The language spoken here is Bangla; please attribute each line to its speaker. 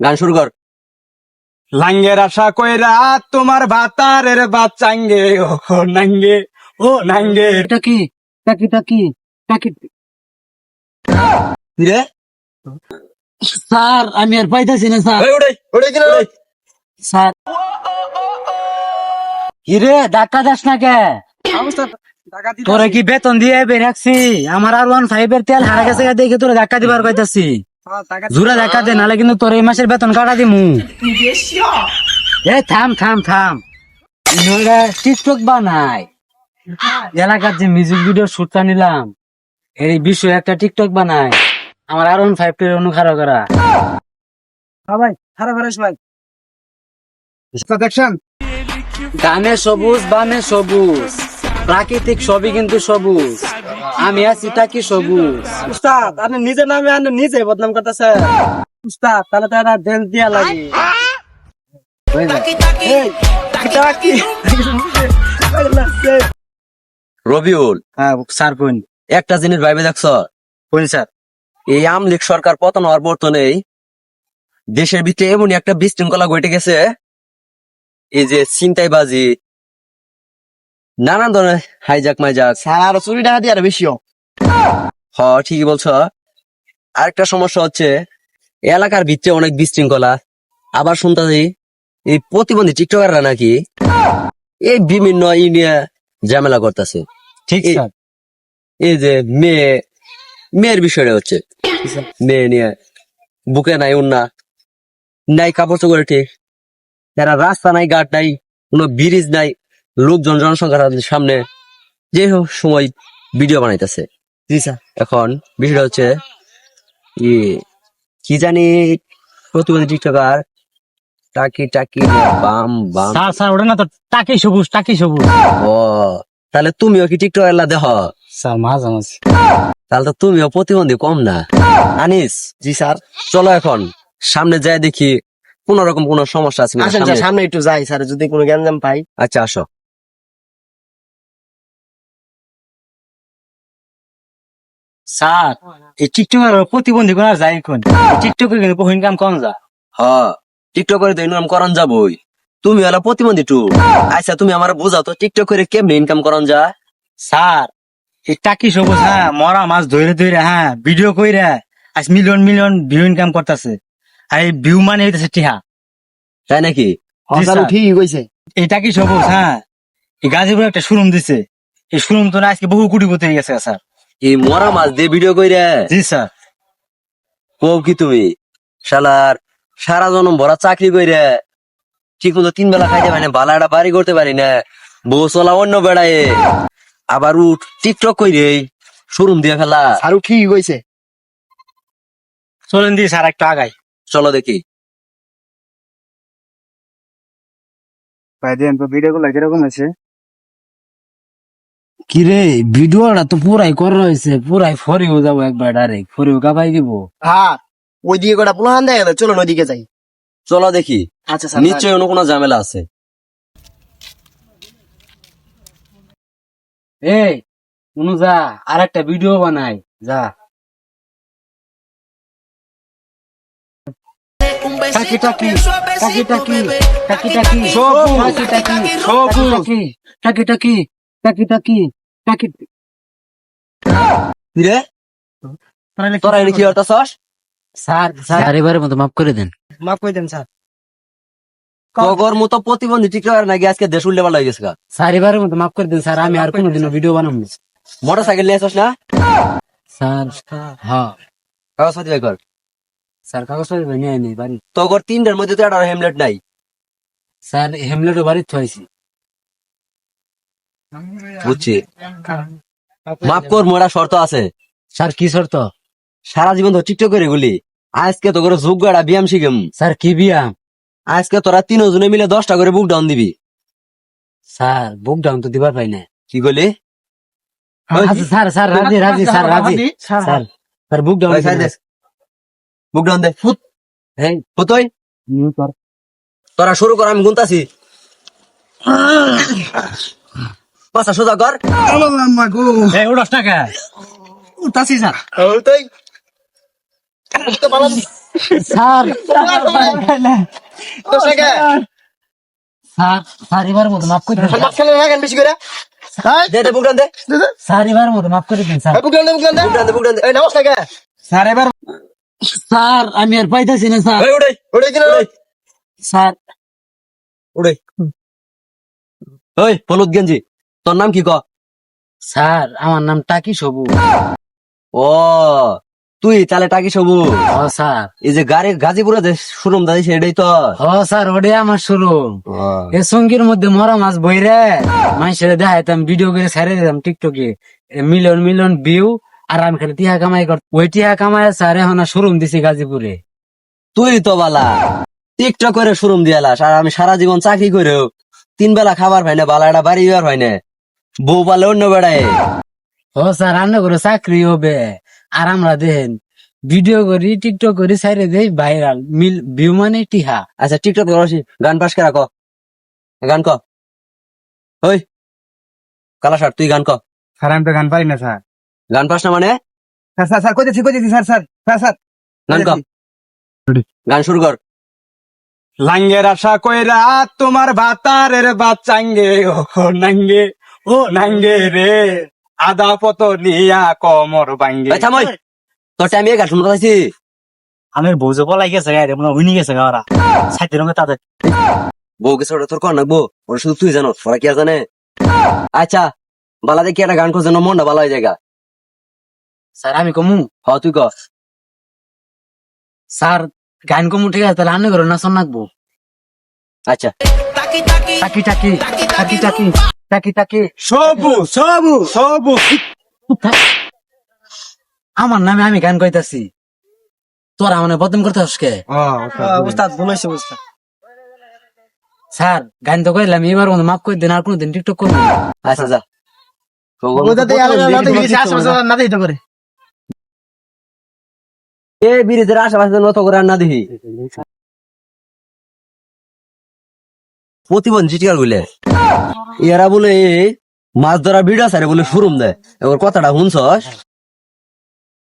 Speaker 1: গান শুরু কর।
Speaker 2: লাঙ্গের আশা কইরা তোমার ভাতারের বাচ্চাঙ্গে ও নাঙ্গে ও নাঙ্গে।
Speaker 3: এটা কি টাকি টাকি টাকি
Speaker 1: রে
Speaker 3: স্যার আমি আর পাইতাছি না স্যার। স্যার কিরে ধাক্কা দাস না কে? তোরে কি বেতন দিয়ে বের রাখছি? আমার আর 1.5 এর তেল হারা গেছে দেখে তোরে ধাক্কা দিবার পাইতাছি। জোরে ধাক্কা দে, নালে কিন্তু তোর এই মাসের বেতন কাটা দিমু। এ থাম থাম থাম, ইনোরা টিকটক বানায়। এলাকার যে মিউজিক ভিডিও শুটটা নিলাম, এই বিষয়ে একটা টিকটক বানায়। আমার আর 1.5 এর অনুখারা করা।
Speaker 2: ভাই খারাপ হারাস ভাই দেখছেন
Speaker 3: ডানে সবুজ বামে সবুজ, প্রাকৃতিক সবই কিন্তু সবুজ। আমি আছি তাকি সবুজ।
Speaker 2: উস্তাদ আপনি নিজের নামে আপনি নিজে বদনাম করতেছে উস্তাদ, তাহলে তো একটা ড্যান্স দিয়া লাগে।
Speaker 1: রবিউল,
Speaker 2: হ্যাঁ স্যার কোন
Speaker 1: একটা জিনিস ভাইবে দেখছ,
Speaker 2: কোন স্যার?
Speaker 1: এই আওয়ামী লীগ সরকার পতন হওয়ার পর তো নেই দেশের ভিতরে এমনই একটা বিশৃঙ্খলা ঘটে গেছে। এই যে ছিনতাইবাজি, নানান ধরনের হাইজাক মাইজাক,
Speaker 2: স্যার চুরি টাকা দিয়ে আর বেশিও।
Speaker 1: ঠিকই বলছ। আরেকটা সমস্যা হচ্ছে এলাকার ভিতরে অনেক বিশৃঙ্খলা। আবার শুনতেছি এই প্রতিবন্ধী টিকটকাররা নাকি এই বিভিন্ন নিয়ে ঝামেলা করতেছে।
Speaker 2: ঠিক
Speaker 1: এই-
Speaker 2: স্যার।
Speaker 1: এই যে মেয়ের বিষয়টা হচ্ছে, মেয়ে নিয়ে বুকে নাই উন্না নাই, কাপড় চোপড়ে ঠিক, এরা রাস্তা নাই, ঘাট নাই, কোনো ব্রিজ নাই, লোকজন জনসংখ্যার সামনে যে সময় ভিডিও বানাইতেছে।
Speaker 2: জি স্যার।
Speaker 1: এখন বিষয়টা হচ্ছে কি জানি প্রতিবন্ধী টিকটকার টাকি টাকি বাম বাম।
Speaker 3: স্যার স্যার ওটা না তো টাকি সবুজ টাকি সবুজ।
Speaker 1: ও তাহলে তুমিও কি টিকটকার দেখ?
Speaker 3: স্যার মাঝামাঝি।
Speaker 1: তাহলে তো তুমিও প্রতিবন্ধী কম না। আনিস,
Speaker 2: জি স্যার।
Speaker 1: চলো এখন সামনে যাই দেখি কোন রকম কোন সমস্যা আছে কিনা
Speaker 2: আসেন
Speaker 1: সামনে।
Speaker 2: স্যার, সামনে একটু যাই স্যার, যদি কোনো গ্যাঞ্জাম পাই।
Speaker 1: আচ্ছা আসো।
Speaker 3: স্যার এই টিকটকের প্রতিবন্ধী করা যায় কোন? টিকটকে কিন্তু বহু ইনকাম কম যা।
Speaker 1: হ টিকটক করে তো ইনকাম করান যাবই। তুমি হলো প্রতিবন্ধী টু। আচ্ছা তুমি আমার বোঝাও তো টিকটক করে কেমনে ইনকাম করান যা।
Speaker 3: স্যার এই টাকি সবুজ হ্যাঁ মরা মাছ ধরে ধরে হ্যাঁ ভিডিও কইরা আজ মিলিয়ন মিলিয়ন ভিউ ইনকাম করতেছে। আর এই ভিউ মানে হইতেছে টিহা।
Speaker 1: তাই নাকি?
Speaker 3: জি স্যার।
Speaker 2: ঠিকই কইছে।
Speaker 3: এই টাকি সবুজ হ্যাঁ এই গাজীপুরে একটা শোরুম দিছে। এই শোরুম তো না আজকে বহু কোটিপতি হয়ে গেছে স্যার।
Speaker 1: এই মরা মাছ দিয়ে ভিডিও কইরে
Speaker 3: জি স্যার।
Speaker 1: কও কি তুমি? শালার সারা জনম ভরা চাকরি কইরে ঠিক মতো 3 বেলা খাইতে পারি না, ভালো একটা বাড়ি করতে পারি না, বউ চলা অন্য বেড়ায়, আবার উঠ টিকটক কইরে শোরুম দিয়ে ফেলা।
Speaker 2: স্যারও ঠিকই কইছে।
Speaker 3: চলেন দিয়ে স্যার একটু আগাই।
Speaker 1: চলো দেখি।
Speaker 2: ভাই দেন তো ভিডিও গুলো কিরকম আছে?
Speaker 3: কিরে ভিডিওটা তো পুরাই করা হয়েছে, পুরাই ফরিও যাবো একবার ডাইরেক্ট ফরিও কাপাই দিব।
Speaker 2: হ্যাঁ ওই দিকে কটা পুলান দেয় গেল, চলো ওইদিকে যাই।
Speaker 1: চলো দেখি,
Speaker 2: আচ্ছা স্যার।
Speaker 1: নিশ্চয়ই অন্য কোনো ঝামেলা আছে।
Speaker 3: এই অনু যা আর একটা ভিডিও বানাই যা। টাকি টাকি টাকি টাকি টাকি টাকি
Speaker 2: সবুজ।
Speaker 3: টাকি টাকি
Speaker 2: সবুজ।
Speaker 3: টাকি টাকি টাকি টাকি টাকি।
Speaker 1: রে তোরা এনে কি করতেছস?
Speaker 3: স্যার স্যার এবারের মতো মাফ করে দেন।
Speaker 2: মাফ করে দেন স্যার।
Speaker 1: তগর মতো প্রতিবন্ধী টিকটকার নাকি আজকে দেশ উল্টে পাল্টা হয়ে গেছে গা।
Speaker 3: স্যার এবারের মতো মাফ করে দেন স্যার, আমি আর কোনোদিনও ভিডিও বানাবো না।
Speaker 1: মোটর সাইকেল নিয়ে আসছ না?
Speaker 3: স্যার হ্যাঁ
Speaker 1: কাগজপাতি বের কর।
Speaker 3: স্যার কাগজ নিয়ে নেই বাড়ি।
Speaker 1: তগর 3টার মধ্যে তো একটা হেমলেট নাই।
Speaker 3: স্যার হেমলেটও বাড়ির থইছি।
Speaker 1: বুঝছি, মাফ কর, মোরা শর্ত আছে।
Speaker 3: স্যার কি শর্ত?
Speaker 1: সারা জীবন তো টিকটক করে গুলি, আজকে তো করে যোগ্য একটা ব্যায়াম শিখেম।
Speaker 3: স্যার কি বিয়া?
Speaker 1: আজকে তোরা 3 জনে মিলে 10টা করে বুক ডাউন দিবি।
Speaker 3: স্যার বুক ডাউন তো দিবার পাই না।
Speaker 1: কি করলি?
Speaker 3: আচ্ছা স্যার স্যার রাজি রাজি স্যার রাজি sir sir book down.
Speaker 1: Book down দে। ফুট
Speaker 3: এই
Speaker 1: ফুটই তোরা শুরু কর, আমি গুনতাছি। পাঁচটা সোজা কর।
Speaker 3: এই উড়স টাকা
Speaker 2: উঠাছি স্যার।
Speaker 1: তুই
Speaker 3: স্যার
Speaker 2: তোর সাথে
Speaker 3: স্যার স্যার এবার মতো মাফ করে দিন
Speaker 2: মাছ খেলে না কেন বেশি করে
Speaker 1: দে দে বুক ডান দে
Speaker 3: স্যার এবার মতো মাফ করে দিন স্যার
Speaker 2: বুক ডান দে
Speaker 1: বুক ডান দে বুক ডান দে
Speaker 2: এই নমস্কার কে স্যার এবার
Speaker 3: স্যার আমি আর পাইতাছি না স্যার
Speaker 1: এই উড়ে
Speaker 2: ওরে কিনা
Speaker 3: স্যার
Speaker 1: উড়ে ওই হলুদ গেঞ্জি তোর নাম কি ক
Speaker 3: স্যার আমার নাম টাকি সবু
Speaker 1: ও তুই তাহলে টাকি সবু
Speaker 3: ও স্যার
Speaker 1: এই যে গাড়ি গাজীপুরে যে শোরুম দাদি সেটাই তো
Speaker 3: ও স্যার ওটাই আমার শুরু এ সঙ্গীর মধ্যে মরা মাছ বইরে মানুষের দেখাইতাম ভিডিও করে ছেড়ে দিতাম টিকটকে মিলিয়ন মিলিয়ন ভিউ আর আমি খালি টিহা কামাই কর ওই টিহা কামাই স্যার এখন শোরুম দিছি গাজীপুরে
Speaker 1: তুই তো বালা টিকটক করে শোরুম দিয়ালাস আর আমি সারা জীবন চাকরি করেও 3 বেলা খাবার পাই না বালা একটা বাড়ি আর হয় না বউ পালে অন্য বেড়ায়
Speaker 3: ও স্যার রান্না করে চাকরি হবে আর আমরা দেখেন ভিডিও করি টিকটক করি ছেড়ে দেই ভাইরাল মিল ভিউ মানে টিহা
Speaker 1: আচ্ছা টিকটক করছি গান পাস করে ক গান ক ওই কালাসার তুই গান ক
Speaker 2: স্যার আমি তো গান পারি না স্যার
Speaker 1: গান পাস না মানে
Speaker 2: স্যার স্যার স্যার কইতেছি স্যার স্যার স্যার স্যার
Speaker 1: গান ক গান শুরু কর
Speaker 2: লাঙ্গের আশা কইরা তোমার ভাতারের বাচ্চাঙ্গে ও নাঙ্গে ও নাঙ্গে রে আদা পত নিয়া কমর বাঙ্গে
Speaker 1: এই থাম ওই তোর টাইমে গান শুনতে পাইছি
Speaker 3: আমার বউ যে পলাই গেছে গায়ে মনে উনি গেছে গাওয়ারা সাইতে রঙে তাদের
Speaker 1: বউ গেছে ওটা তোর কর নাকবো ওটা শুধু তুই জানো ওরা কি আর জানে আচ্ছা বালা দেখি একটা গান কর যেন মনটা ভালো হয়ে জায়গা
Speaker 3: স্যার আমি কমু
Speaker 1: হ তুই ক
Speaker 3: স্যার গান কমু ঠিক আছে তাহলে আন্নে করো না শোন নাকবো
Speaker 1: আচ্ছা
Speaker 3: টাকি টাকি টাকি টাকি টাকি টাকি
Speaker 2: সবু সবু সবু
Speaker 3: আমার নামে আমি গান কইতাছি তোরা মানে বদনাম করতে হসকে
Speaker 2: উস্তাদ বলেছে উস্তাদ
Speaker 3: স্যার গান তো কইলাম এবার মনে মাফ করে দেন আর কোনদিন টিকটক করবো না।
Speaker 1: আচ্ছা যা
Speaker 2: না দিতে করে
Speaker 1: এ বিরিজের আশেপাশে নত করে আর না দেখি প্রতিবন্ধী টিকার বলে এরা বলে মাছ ধরা ভিড় আছে বলে শুরুম দেয় এবার কথাটা শুনছস